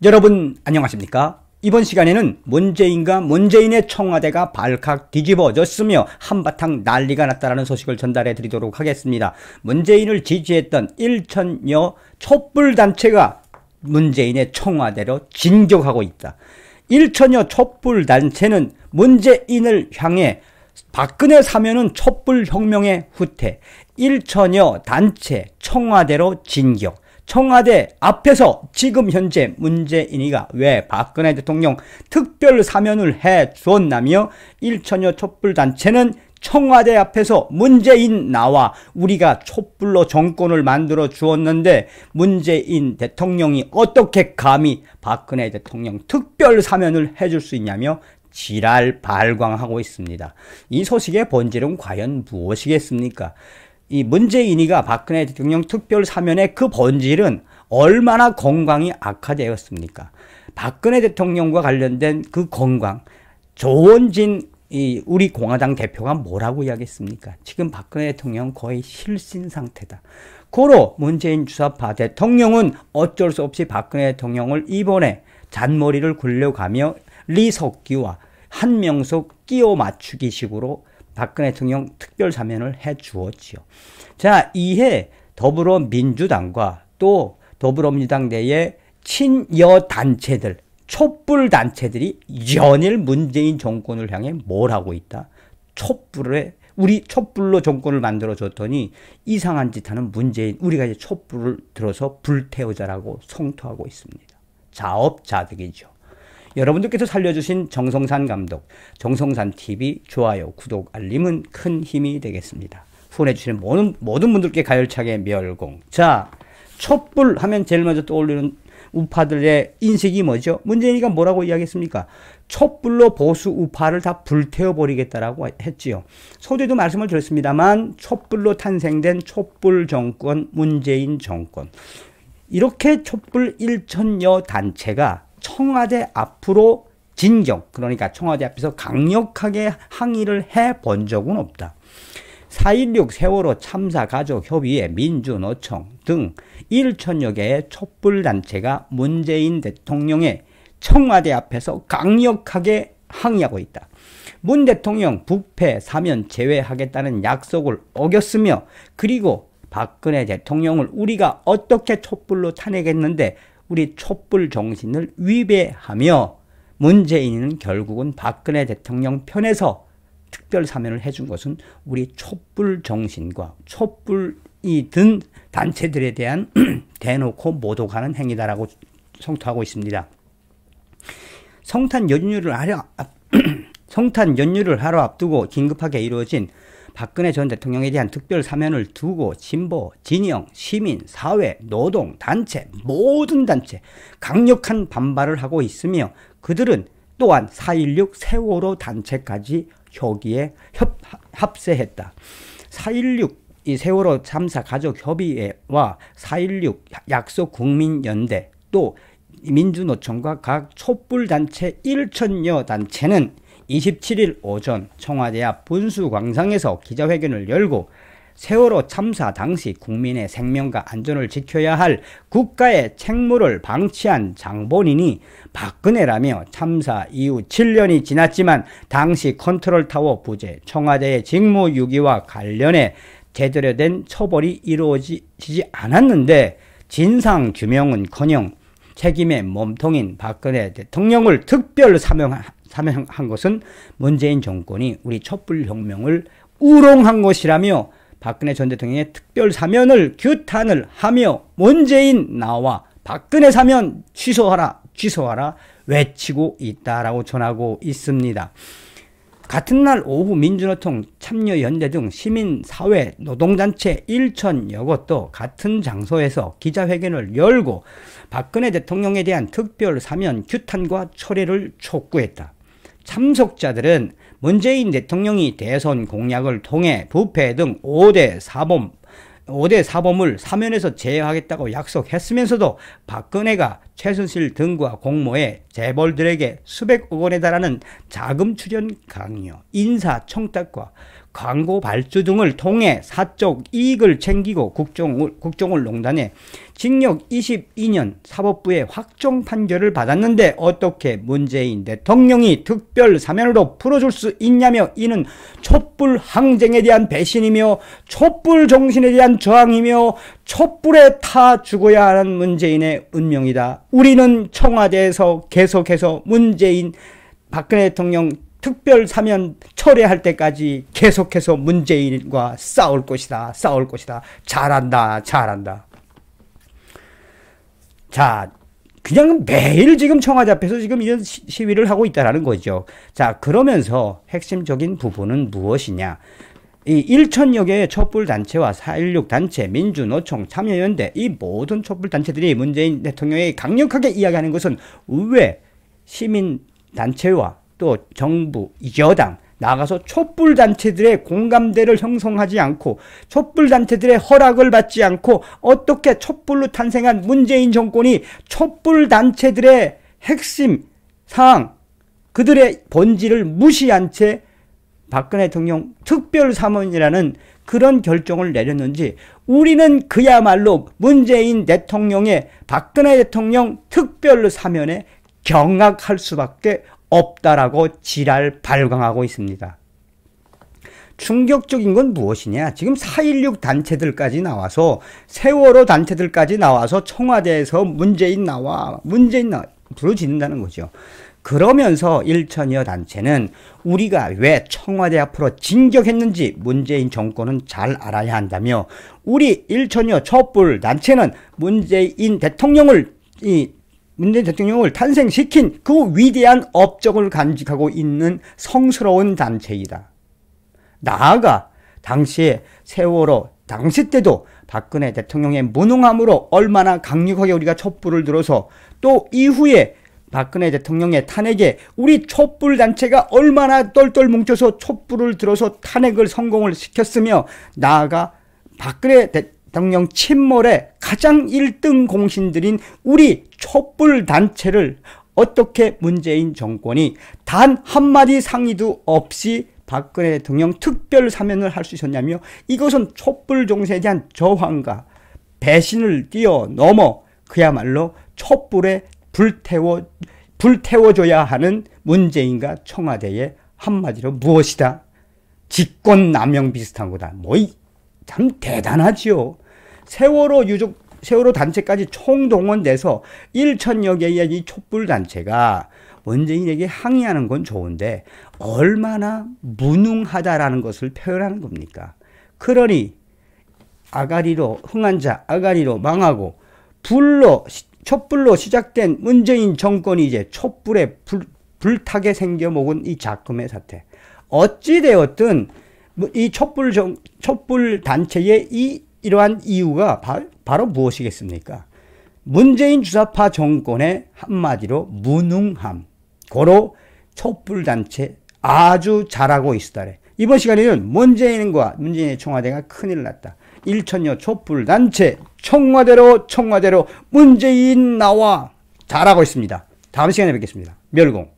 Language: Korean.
여러분 안녕하십니까? 이번 시간에는 문재인과 문재인의 청와대가 발칵 뒤집어졌으며 한바탕 난리가 났다는 소식을 전달해 드리도록 하겠습니다. 문재인을 지지했던 1천여 촛불단체가 문재인의 청와대로 진격하고 있다. 1천여 촛불단체는 문재인을 향해 박근혜 사면은 촛불혁명의 후퇴, 1천여 단체 청와대로 진격. 청와대 앞에서 지금 현재 문재인이가 왜 박근혜 대통령 특별 사면을 해 주었나며 1천여 촛불단체는 청와대 앞에서 문재인 나와 우리가 촛불로 정권을 만들어 주었는데 문재인 대통령이 어떻게 감히 박근혜 대통령 특별 사면을 해줄 수 있냐며 지랄 발광하고 있습니다. 이 소식의 본질은 과연 무엇이겠습니까? 이 문재인이가 박근혜 대통령 특별 사면의 그 본질은 얼마나 건강이 악화되었습니까? 박근혜 대통령과 관련된 그 건강, 조원진 우리 공화당 대표가 뭐라고 이야기했습니까? 지금 박근혜 대통령 거의 실신 상태다. 고로 문재인 주사파 대통령은 어쩔 수 없이 박근혜 대통령을 이번에 잔머리를 굴려가며 리석기와 한명숙 끼워 맞추기 식으로 박근혜 대통령 특별 사면을 해 주었지요. 자, 이해 더불어민주당과 또 더불어민주당 내의 친여 단체들, 촛불 단체들이 연일 문재인 정권을 향해 뭘 하고 있다? 우리 촛불로 정권을 만들어 줬더니 이상한 짓 하는 문재인, 우리가 이제 촛불을 들어서 불태우자라고 성토하고 있습니다. 자업자득이죠. 여러분들께서 살려주신 정성산 감독, 정성산TV 좋아요, 구독, 알림은 큰 힘이 되겠습니다. 후원해주시는 모든 분들께 가열차게 멸공. 자, 촛불 하면 제일 먼저 떠올리는 우파들의 인식이 뭐죠? 문재인이가 뭐라고 이야기했습니까? 촛불로 보수 우파를 다 불태워버리겠다라고 했지요. 소재도 말씀을 드렸습니다만 촛불로 탄생된 촛불 정권, 문재인 정권. 이렇게 촛불 1천여 단체가 청와대 앞으로 진격, 그러니까 청와대 앞에서 강력하게 항의를 해본 적은 없다. 4.16 세월호 참사 가족 협의회, 민주노총 등 1천여 개의 촛불단체가 문재인 대통령의 청와대 앞에서 강력하게 항의하고 있다. 문 대통령 부패 사면 제외하겠다는 약속을 어겼으며 그리고 박근혜 대통령을 우리가 어떻게 촛불로 탄핵했는데 우리 촛불 정신을 위배하며 문재인은 결국은 박근혜 대통령 편에서 특별 사면을 해준 것은 우리 촛불 정신과 촛불이 든 단체들에 대한 대놓고 모독하는 행위다라고 성토하고 있습니다. 성탄 연휴를 하루 앞두고 긴급하게 이루어진 박근혜 전 대통령에 대한 특별 사면을 두고 진보, 진영, 시민, 사회, 노동, 단체, 모든 단체 강력한 반발을 하고 있으며 그들은 또한 4.16 세월호 단체까지 여기에 합세했다. 4.16 이 세월호 참사 가족 협의회와 4.16 약속 국민연대 또 민주노총과 각 촛불단체 1천여 단체는 27일 오전 청와대 앞 분수광장에서 기자회견을 열고 세월호 참사 당시 국민의 생명과 안전을 지켜야 할 국가의 책무를 방치한 장본인이 박근혜라며 참사 이후 7년이 지났지만 당시 컨트롤타워 부재, 청와대의 직무유기와 관련해 제대로 된 처벌이 이루어지지 않았는데 진상규명은커녕 책임의 몸통인 박근혜 대통령을 특별 사면한 것은 문재인 정권이 우리 촛불혁명을 우롱한 것이라며 박근혜 전 대통령의 특별 사면을 규탄을 하며 문재인 나와 박근혜 사면 취소하라 외치고 있다라고 전하고 있습니다. 같은 날 오후 민주노총, 참여연대 등 시민사회, 노동단체 1천여 곳도 같은 장소에서 기자회견을 열고 박근혜 대통령에 대한 특별 사면 규탄과 철회를 촉구했다. 참석자들은 문재인 대통령이 대선 공약을 통해 부패 등 5대 사범을 사면에서 제어하겠다고 약속했으면서도 박근혜가 최순실 등과 공모해 재벌들에게 수백억 원에 달하는 자금 출연 강요, 인사 청탁과 광고 발주 등을 통해 사적 이익을 챙기고 국정을 농단해 징역 22년 사법부의 확정 판결을 받았는데 어떻게 문재인 대통령이 특별 사면으로 풀어줄 수 있냐며 이는 촛불 항쟁에 대한 배신이며 촛불 정신에 대한 저항이며 촛불에 타 죽어야 하는 문재인의 운명이다. 우리는 청와대에서 계속해서 문재인 박근혜 대통령 특별 사면 철회할 때까지 계속해서 문재인과 싸울 것이다. 싸울 것이다. 잘한다. 잘한다. 자, 그냥 매일 지금 청와대 앞에서 지금 이런 시위를 하고 있다라는 거죠. 자, 그러면서 핵심적인 부분은 무엇이냐? 이 1천여 개의 촛불단체와 4.16 단체, 민주노총, 참여연대 이 모든 촛불단체들이 문재인 대통령이 강력하게 이야기하는 것은 왜 시민단체와 또 정부, 여당 나가서 촛불단체들의 공감대를 형성하지 않고 촛불단체들의 허락을 받지 않고 어떻게 촛불로 탄생한 문재인 정권이 촛불단체들의 핵심 사항, 그들의 본질을 무시한 채 박근혜 대통령 특별사면이라는 그런 결정을 내렸는지 우리는 그야말로 문재인 대통령의 박근혜 대통령 특별사면에 경악할 수밖에 없다라고 지랄 발광하고 있습니다. 충격적인 건 무엇이냐? 지금 4.16 단체들까지 나와서 세월호 단체들까지 나와서 청와대에서 문재인 나와 부르짖는다는 거죠. 그러면서 1천여 단체는 우리가 왜 청와대 앞으로 진격했는지 문재인 정권은 잘 알아야 한다며 우리 1천여 촛불 단체는 문재인 대통령을 탄생시킨 그 위대한 업적을 간직하고 있는 성스러운 단체이다. 나아가 당시에 세월호 당시 때도 박근혜 대통령의 무능함으로 얼마나 강력하게 우리가 촛불을 들어서 또 이후에 박근혜 대통령의 탄핵에 우리 촛불단체가 얼마나 똘똘 뭉쳐서 촛불을 들어서 탄핵을 성공을 시켰으며 나아가 박근혜 대통령 침몰의 가장 1등 공신들인 우리 촛불단체를 어떻게 문재인 정권이 단 한마디 상의도 없이 박근혜 대통령 특별 사면을 할 수 있었냐며 이것은 촛불 정신에 대한 저항과 배신을 뛰어넘어 그야말로 촛불에 불태워줘야 하는 문재인과 청와대의 한마디로 무엇이다? 직권남용 비슷한 거다. 참 대단하지요. 세월호 단체까지 총동원돼서 1천여 개의 이 촛불단체가 문재인에게 항의하는 건 좋은데 얼마나 무능하다라는 것을 표현하는 겁니까? 그러니 흥한 자 아가리로 망하고 촛불로 시작된 문재인 정권이 이제 촛불에 불타게 생겨먹은 이 작금의 사태. 어찌되었든 이 촛불 단체의 이러한 이유가 바로 무엇이겠습니까? 문재인 주사파 정권의 한마디로 무능함. 고로 촛불 단체 아주 잘하고 있으다래. 이번 시간에는 문재인의 청와대가 큰일 났다. 1천여 촛불 단체 청와대로 문재인 나와 잘하고 있습니다. 다음 시간에 뵙겠습니다. 멸공.